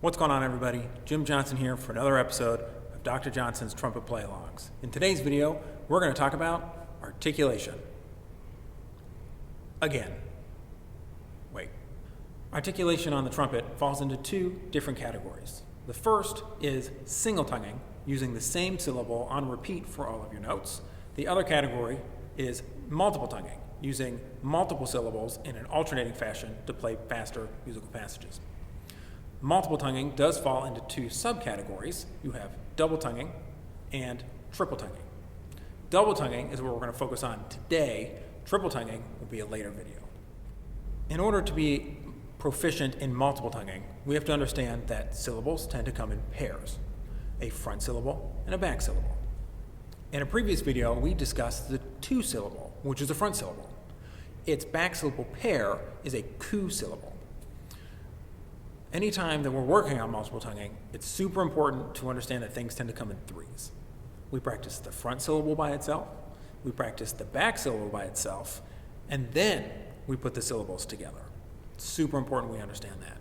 What's going on, everybody? Jim Johnson here for another episode of Dr. Johnson's Trumpet Play-Alongs. In today's video, we're going to talk about articulation. Again. Wait. Articulation on the trumpet falls into two different categories. The first is single tonguing, using the same syllable on repeat for all of your notes. The other category is multiple tonguing, using multiple syllables in an alternating fashion to play faster musical passages. Multiple tonguing does fall into two subcategories. You have double tonguing and triple tonguing. Double tonguing is what we're going to focus on today. Triple tonguing will be a later video. In order to be proficient in multiple tonguing, we have to understand that syllables tend to come in pairs, a front syllable and a back syllable. In a previous video, we discussed the two syllable, which is a front syllable. Its back syllable pair is a ku syllable. Anytime that we're working on multiple tonguing, it's super important to understand that things tend to come in threes. We practice the front syllable by itself, we practice the back syllable by itself, and then we put the syllables together. It's super important we understand that.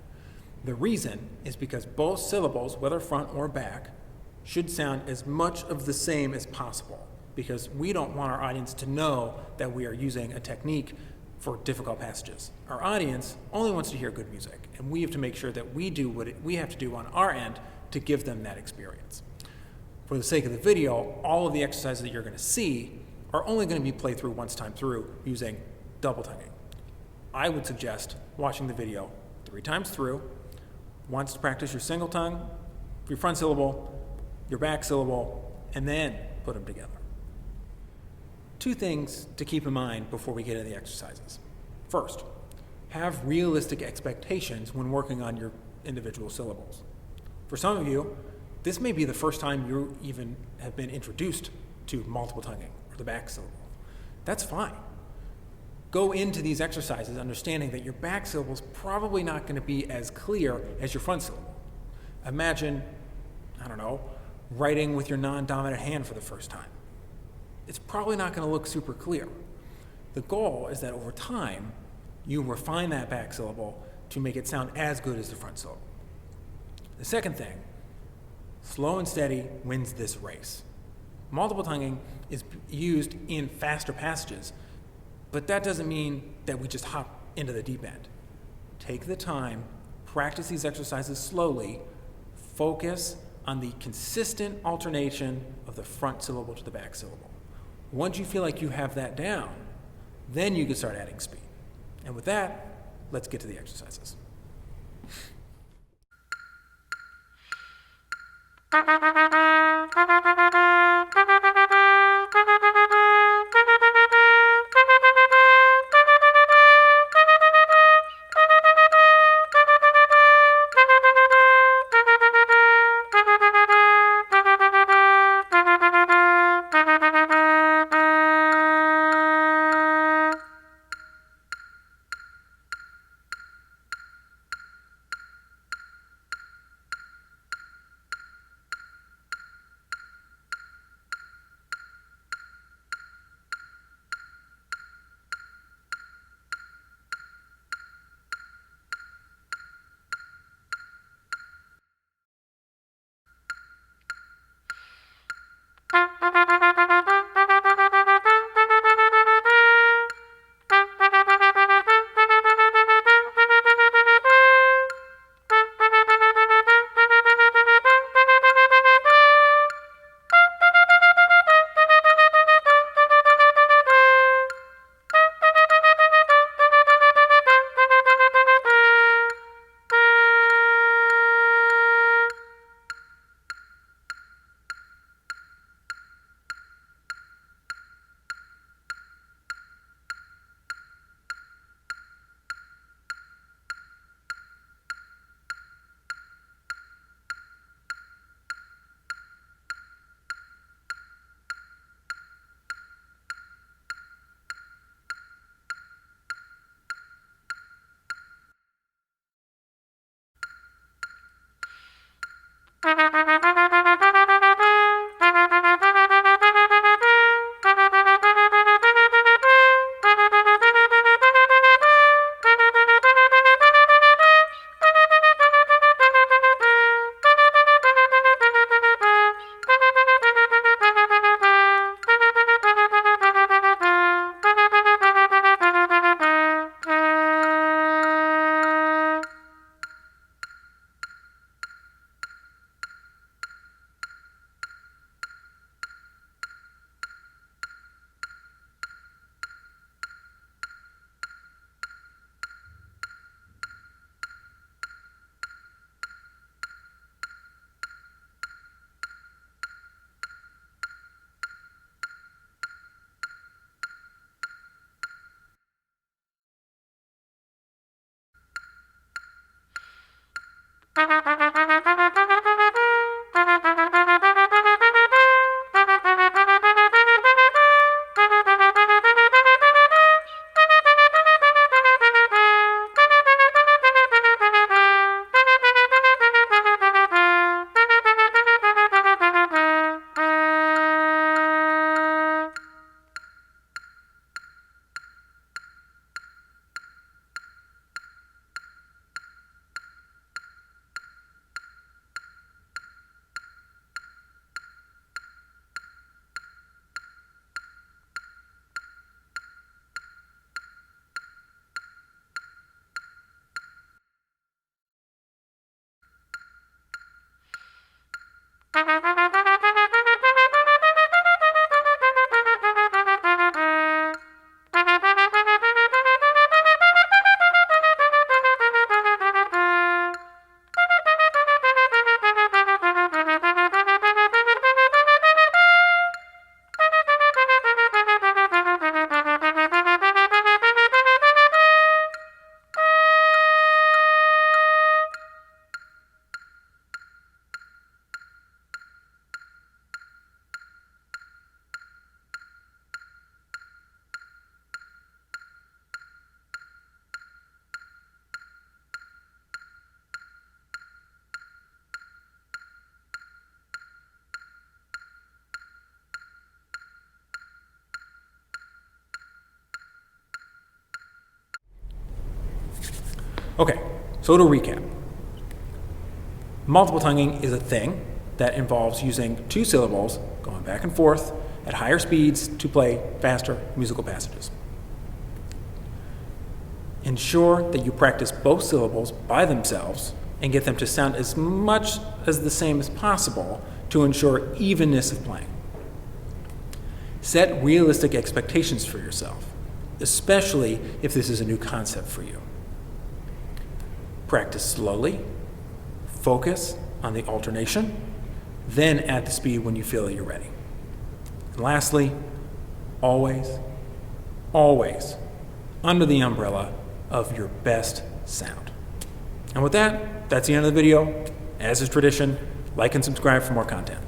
The reason is because both syllables, whether front or back, should sound as much of the same as possible, because we don't want our audience to know that we are using a technique for difficult passages. Our audience only wants to hear good music, and we have to make sure that we do what we have to do on our end to give them that experience. For the sake of the video, all of the exercises that you're going to see are only going to be played through once time through using double tonguing. I would suggest watching the video 3 times through, once to practice your single tongue, your front syllable, your back syllable, and then put them together. 2 things to keep in mind before we get into the exercises. First, have realistic expectations when working on your individual syllables. For some of you, this may be the first time you even have been introduced to multiple tonguing or the back syllable. That's fine. Go into these exercises understanding that your back syllable is probably not going to be as clear as your front syllable. Imagine, writing with your non-dominant hand for the first time. It's probably not going to look super clear. The goal is that over time, you refine that back syllable to make it sound as good as the front syllable. The second thing, slow and steady wins this race. Multiple tonguing is used in faster passages, but that doesn't mean that we just hop into the deep end. Take the time, practice these exercises slowly, focus on the consistent alternation of the front syllable to the back syllable. Once you feel like you have that down, then you can start adding speed. And with that, let's get to the exercises. Okay, so to recap, multiple tonguing is a thing that involves using two syllables going back and forth at higher speeds to play faster musical passages. Ensure that you practice both syllables by themselves and get them to sound as much as the same as possible to ensure evenness of playing. Set realistic expectations for yourself, especially if this is a new concept for you. Practice slowly, focus on the alternation, then add the speed when you feel that you're ready. And lastly, always, always under the umbrella of your best sound. And with that, that's the end of the video. As is tradition, like and subscribe for more content.